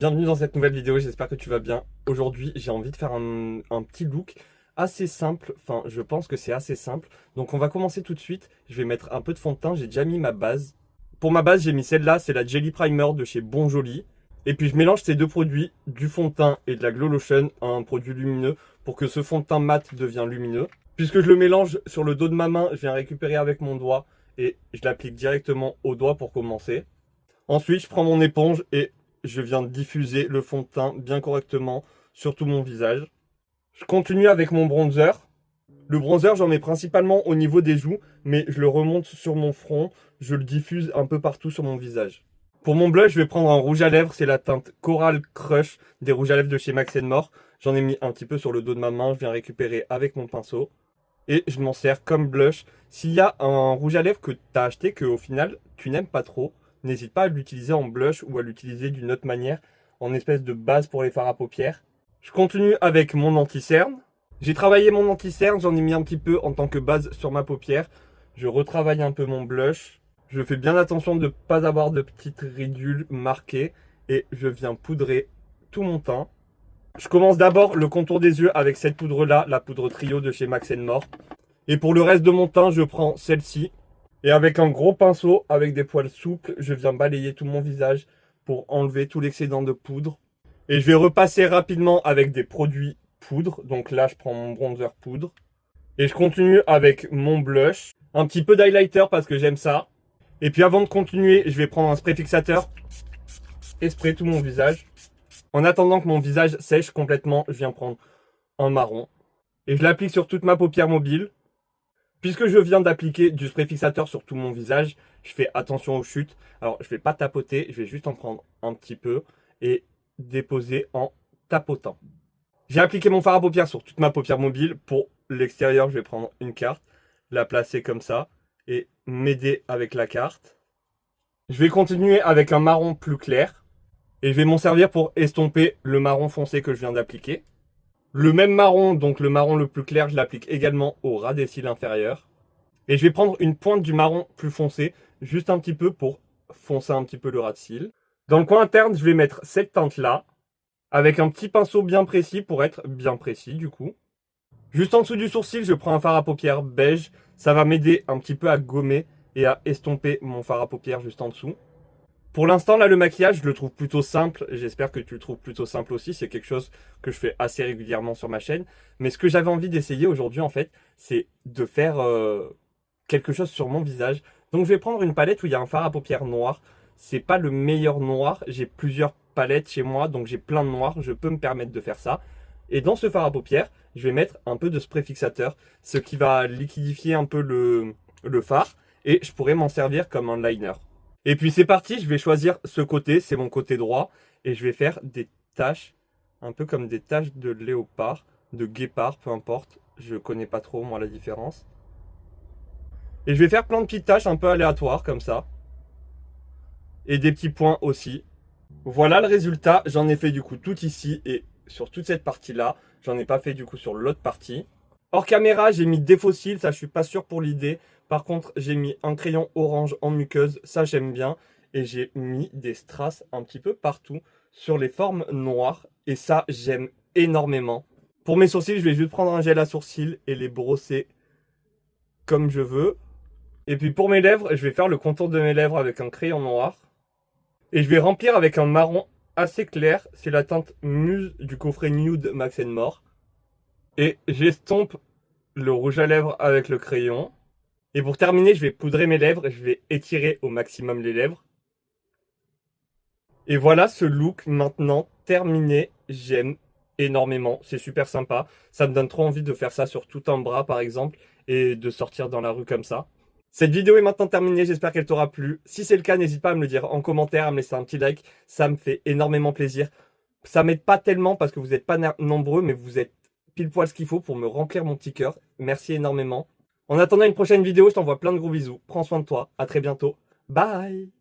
Bienvenue dans cette nouvelle vidéo, j'espère que tu vas bien. Aujourd'hui, j'ai envie de faire un petit look assez simple, enfin je pense que c'est assez simple. Donc on va commencer tout de suite, je vais mettre un peu de fond de teint, j'ai déjà mis ma base. Pour ma base, j'ai mis celle-là, c'est la Jelly Primer de chez Bon Joli. Et puis je mélange ces deux produits, du fond de teint et de la Glow Lotion, à un produit lumineux pour que ce fond de teint mat devienne lumineux. Puisque je le mélange sur le dos de ma main, je viens récupérer avec mon doigt et je l'applique directement au doigt pour commencer. Ensuite, je prends mon éponge et je viens de diffuser le fond de teint bien correctement sur tout mon visage. Je continue avec mon bronzer. Le bronzer, j'en mets principalement au niveau des joues, mais je le remonte sur mon front. Je le diffuse un peu partout sur mon visage. Pour mon blush, je vais prendre un rouge à lèvres. C'est la teinte Coral Crush des rouges à lèvres de chez Max More. J'en ai mis un petit peu sur le dos de ma main. Je viens récupérer avec mon pinceau. Et je m'en sers comme blush. S'il y a un rouge à lèvres que tu as acheté, qu'au final, tu n'aimes pas trop, n'hésite pas à l'utiliser en blush ou à l'utiliser d'une autre manière, en espèce de base pour les fards à paupières. Je continue avec mon anti-cerne. J'ai travaillé mon anti-cerne, j'en ai mis un petit peu en tant que base sur ma paupière. Je retravaille un peu mon blush. Je fais bien attention de ne pas avoir de petites ridules marquées. Et je viens poudrer tout mon teint. Je commence d'abord le contour des yeux avec cette poudre-là, la poudre trio de chez Max More. Et pour le reste de mon teint, je prends celle-ci. Et avec un gros pinceau, avec des poils souples, je viens balayer tout mon visage pour enlever tout l'excédent de poudre. Et je vais repasser rapidement avec des produits poudre. Donc là, je prends mon bronzer poudre. Et je continue avec mon blush. Un petit peu d'highlighter parce que j'aime ça. Et puis avant de continuer, je vais prendre un spray fixateur et sprayer tout mon visage. En attendant que mon visage sèche complètement, je viens prendre un marron. Et je l'applique sur toute ma paupière mobile. Puisque je viens d'appliquer du spray fixateur sur tout mon visage, je fais attention aux chutes. Alors, je ne vais pas tapoter, je vais juste en prendre un petit peu et déposer en tapotant. J'ai appliqué mon fard à paupières sur toute ma paupière mobile. Pour l'extérieur, je vais prendre une carte, la placer comme ça et m'aider avec la carte. Je vais continuer avec un marron plus clair et je vais m'en servir pour estomper le marron foncé que je viens d'appliquer. Le même marron, donc le marron le plus clair, je l'applique également au ras des cils inférieurs. Et je vais prendre une pointe du marron plus foncé, juste un petit peu pour foncer un petit peu le ras de cils. Dans le coin interne, je vais mettre cette teinte-là, avec un petit pinceau bien précis pour être bien précis du coup. Juste en dessous du sourcil, je prends un fard à paupières beige. Ça va m'aider un petit peu à gommer et à estomper mon fard à paupières juste en dessous. Pour l'instant, là, le maquillage, je le trouve plutôt simple. J'espère que tu le trouves plutôt simple aussi. C'est quelque chose que je fais assez régulièrement sur ma chaîne. Mais ce que j'avais envie d'essayer aujourd'hui, en fait, c'est de faire quelque chose sur mon visage. Donc, je vais prendre une palette où il y a un fard à paupières noir. C'est pas le meilleur noir. J'ai plusieurs palettes chez moi, donc j'ai plein de noirs. Je peux me permettre de faire ça. Et dans ce fard à paupières, je vais mettre un peu de spray fixateur, ce qui va liquidifier un peu le fard. Et je pourrais m'en servir comme un liner. Et puis c'est parti, je vais choisir ce côté, c'est mon côté droit. Et je vais faire des taches, un peu comme des taches de léopard, de guépard, peu importe. Je connais pas trop moi la différence. Et je vais faire plein de petites taches un peu aléatoires comme ça. Et des petits points aussi. Voilà le résultat, j'en ai fait du coup tout ici et sur toute cette partie-là. J'en ai pas fait du coup sur l'autre partie. Hors caméra, j'ai mis des fossiles, ça je suis pas sûr pour l'idée. Par contre, j'ai mis un crayon orange en muqueuse, ça j'aime bien. Et j'ai mis des strass un petit peu partout sur les formes noires. Et ça, j'aime énormément. Pour mes sourcils, je vais juste prendre un gel à sourcils et les brosser comme je veux. Et puis pour mes lèvres, je vais faire le contour de mes lèvres avec un crayon noir. Et je vais remplir avec un marron assez clair. C'est la teinte Muse du coffret Nude Max More. Et j'estompe le rouge à lèvres avec le crayon. Et pour terminer, je vais poudrer mes lèvres et je vais étirer au maximum les lèvres. Et voilà ce look maintenant terminé. J'aime énormément, c'est super sympa. Ça me donne trop envie de faire ça sur tout un bras par exemple et de sortir dans la rue comme ça. Cette vidéo est maintenant terminée, j'espère qu'elle t'aura plu. Si c'est le cas, n'hésite pas à me le dire en commentaire, à me laisser un petit like. Ça me fait énormément plaisir. Ça m'aide pas tellement parce que vous n'êtes pas nombreux, mais vous êtes pile poil ce qu'il faut pour me remplir mon petit cœur. Merci énormément. En attendant une prochaine vidéo, je t'envoie plein de gros bisous. Prends soin de toi. À très bientôt. Bye!